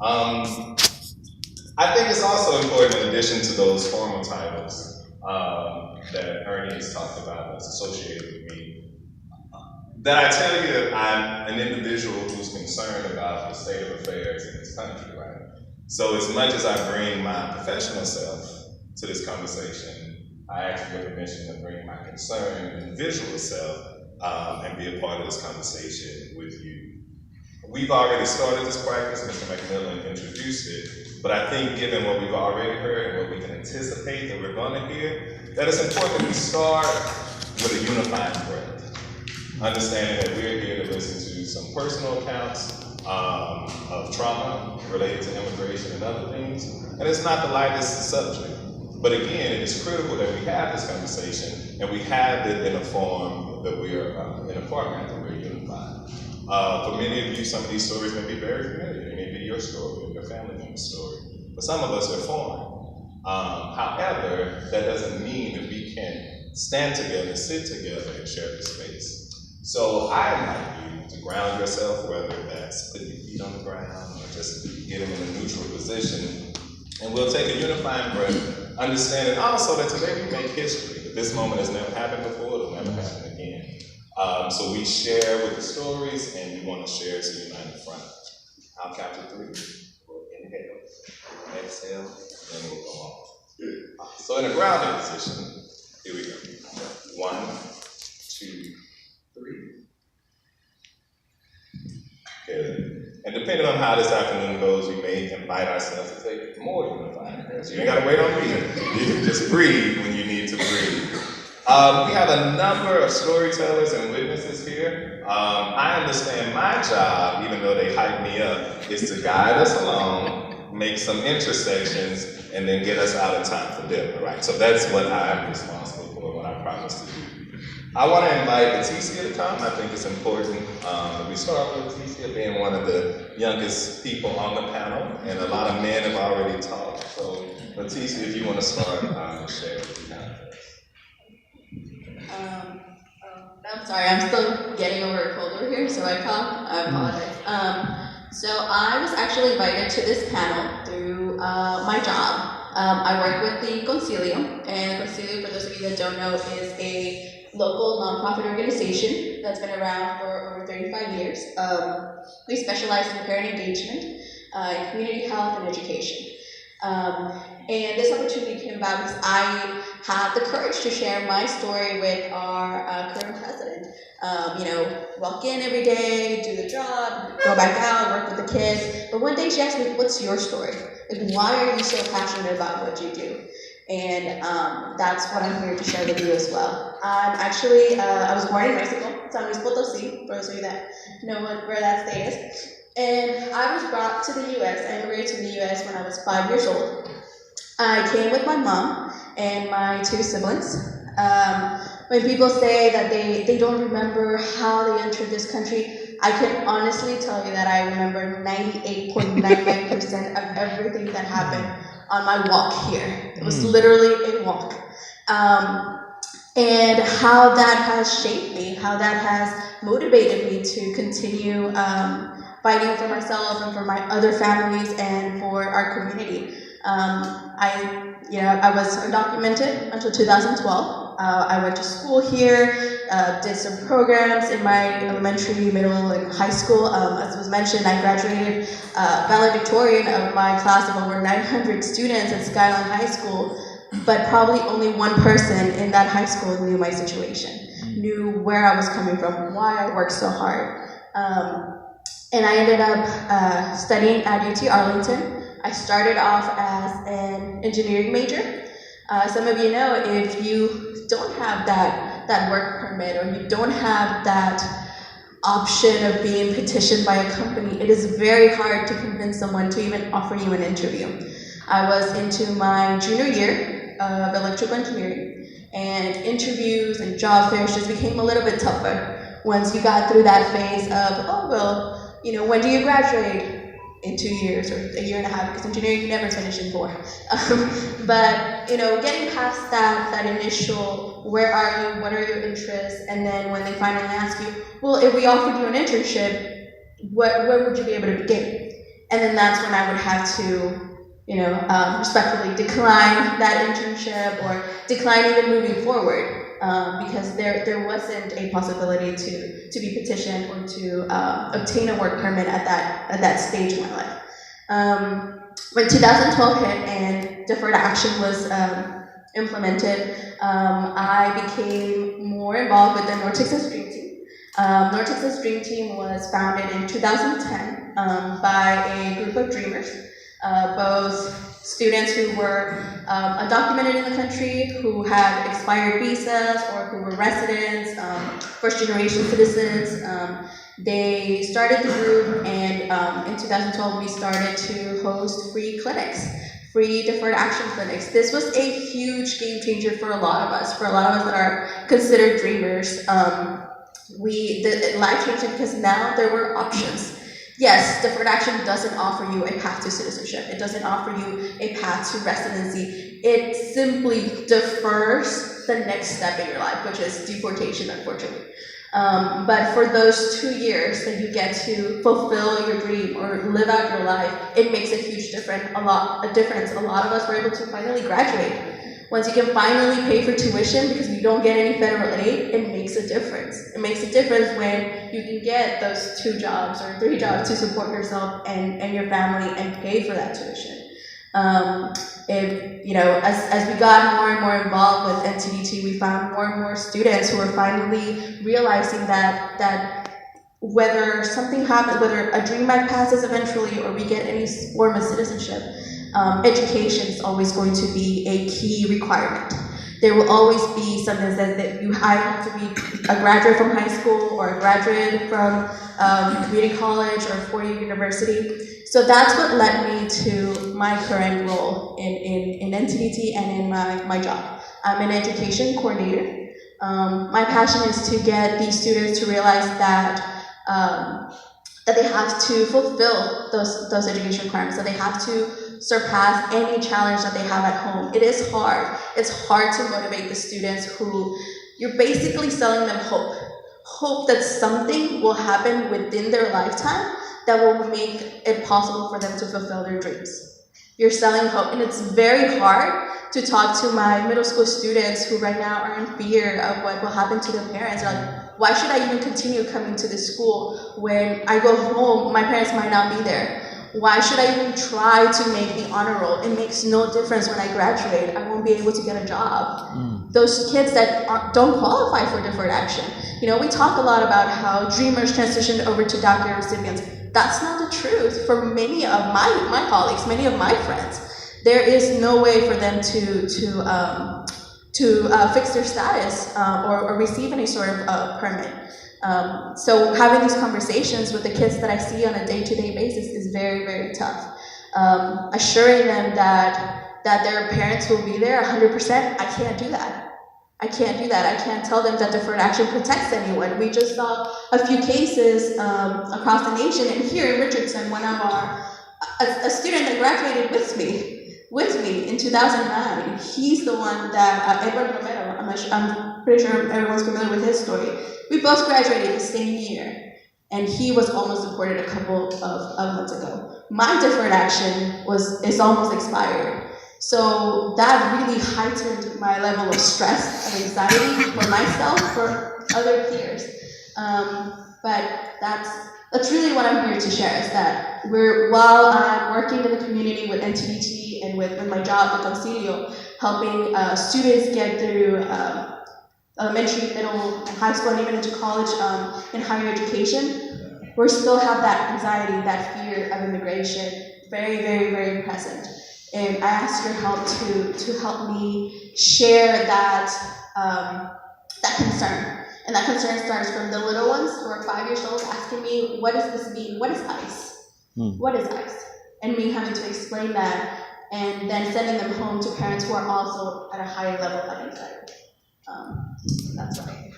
I think it's also important, in addition to those formal titles that Ernie has talked about that's associated with me, that I tell you that I'm an individual who's concerned about the state of affairs in this country, right? So as much as I bring my professional self to this conversation, I ask your permission to bring my concern and visual self and be a part of this conversation with you. We've already started this practice, Mr. McMillan introduced it, but I think given what we've already heard and what we can anticipate that we're going to hear, that it's important that we start with a unifying breath, understanding that we're here to listen to some personal accounts of trauma related to immigration and other things, and it's not the lightest subject. But again, it is critical that we have this conversation and we have it in a form that we are, in a format that we're unified. For many of you, some of these stories may be very familiar. It may be your story or your family member's story. For some of us, they're foreign. However, that doesn't mean that we can stand together, sit together, and share this space. So I invite you to ground yourself, whether that's putting your feet on the ground or just get them in a neutral position. And we'll take a unifying breath, understanding also that today we make history. That this moment has never happened before, it'll never happen again. So we share with the stories, and we want to share to unite the front. I'll count to 3. We'll inhale, exhale, and we'll go on. So in a grounded position, here we go. 1, 2, 3. Good. And depending on how this afternoon goes, we may invite ourselves to take more unifying breaths. You ain't got to wait on me. You can just breathe when you need to breathe. We have a number of storytellers and witnesses here. I understand my job, even though they hype me up, is to guide us along, make some intersections, and then get us out in time for dinner, right? So that's what I'm responsible for, what I promise to do. I want to invite Leticia to come. I think it's important that we start with Leticia being one of the youngest people on the panel, and a lot of men have already talked. So Leticia, if you want to start, share what you have. I'm sorry, I'm still getting over a cold over here, so I apologize. So I was actually invited to this panel through my job. I work with the Concilio, and Concilio, for those of you that don't know, is a local nonprofit organization that's been around for over 35 years. We specialize in parent engagement, in community health, and education. And this opportunity came about because I had the courage to share my story with our current president. Walk in every day, do the job, go back out, work with the kids. But one day she asked me, "What's your story? Like, why are you so passionate about what you do?" And that's what I'm here to share with you as well. I'm actually, I was born in Mexico, San Luis Potosí, for those of you that know where that state is. And I was brought to the U.S. I immigrated to the U.S. when I was 5 years old. I came with my mom and my 2 siblings. When people say that they don't remember how they entered this country, I can honestly tell you that I remember 98.99% of everything that happened on my walk here. It was literally a walk. And how that has shaped me, how that has motivated me to continue fighting for myself and for my other families and for our community. I was undocumented until 2012. I went to school here, did some programs in my elementary, middle, and high school. As was mentioned, I graduated valedictorian of my class of over 900 students at Skyline High School, but probably only one person in that high school knew my situation, knew where I was coming from, why I worked so hard. And I ended up studying at UT Arlington. I started off as an engineering major. Some of you know, if you don't have that work permit or you don't have that option of being petitioned by a company, it is very hard to convince someone to even offer you an interview. I was into my junior year of electrical engineering, and interviews and job fairs just became a little bit tougher once you got through that phase of, when do you graduate? In 2 years or a year and a half, because engineering you never finish in 4. But getting past that initial, where are you, what are your interests, and then when they finally ask you, well, if we offered you an internship, where would you be able to begin? And then that's when I would have to, respectfully decline that internship or decline even moving forward. Because there wasn't a possibility to be petitioned or to obtain a work permit at that stage in my life. When 2012 hit and deferred action was implemented, I became more involved with the North Texas Dream Team. North Texas Dream Team was founded in 2010 by a group of dreamers, both students who were undocumented in the country, who had expired visas, or who were residents, first-generation citizens. They started the group, and in 2012 we started to host free clinics, free deferred action clinics. This was a huge game changer for a lot of us that are considered dreamers. The life changing because now there were options. Yes, deferred action doesn't offer you a path to citizenship. It doesn't offer you a path to residency. It simply defers the next step in your life, which is deportation, unfortunately. But for those 2 years that you get to fulfill your dream or live out your life, it makes a huge difference. A lot of us were able to finally graduate. Once you can finally pay for tuition because you don't get any federal aid, it makes a difference. It makes a difference when you can get those 2 jobs or 3 jobs to support yourself and your family and pay for that tuition. As we got more and more involved with NTDT, we found more and more students who were finally realizing that whether something happens, whether a dream might passes eventually or we get any form of citizenship, education is always going to be a key requirement. There will always be something that I have to be a graduate from high school or a graduate from community college or 4-year university. So that's what led me to my current role in NTDT and in my job. I'm an education coordinator. My passion is to get these students to realize that they have to fulfill those education requirements, that they have to surpass any challenge that they have at home. It is hard. It's hard to motivate the students who you're basically selling them hope. Hope that something will happen within their lifetime that will make it possible for them to fulfill their dreams. You're selling hope, and it's very hard to talk to my middle school students who right now are in fear of what will happen to their parents. They're like, why should I even continue coming to this school when I go home, my parents might not be there? Why should I even try to make the honor roll? It makes no difference when I graduate. I won't be able to get a job. Those kids that don't qualify for deferred action. We talk a lot about how dreamers transitioned over to DACA recipients. That's not the truth for many of my colleagues, many of my friends. There is no way for them to fix their status or receive any sort of permit. So having these conversations with the kids that I see on a day-to-day basis is very, very tough. Assuring them that their parents will be there 100%, I can't do that. I can't tell them that deferred action protects anyone. We just saw a few cases across the nation, and here in Richardson, a student that graduated with me in 2009, he's the one that, Edward Romero, I'm pretty sure everyone's familiar with his story. We both graduated the same year, and he was almost deported a couple of months ago. My deferred action is almost expired. So that really heightened my level of stress and anxiety for myself, for other peers. But that's really what I'm here to share, is that while I'm working in the community with NTDT and with my job at Concilio, helping students get through elementary, middle, and high school, and even into college in higher education, we still have that anxiety, that fear of immigration very, very, very present. And I ask your help to help me share that concern. And that concern starts from the little ones who are 5 years old asking me, what does this mean? What is ICE? What is ICE? And me having to explain that, and then sending them home to parents who are also at a higher level of anxiety. That's right.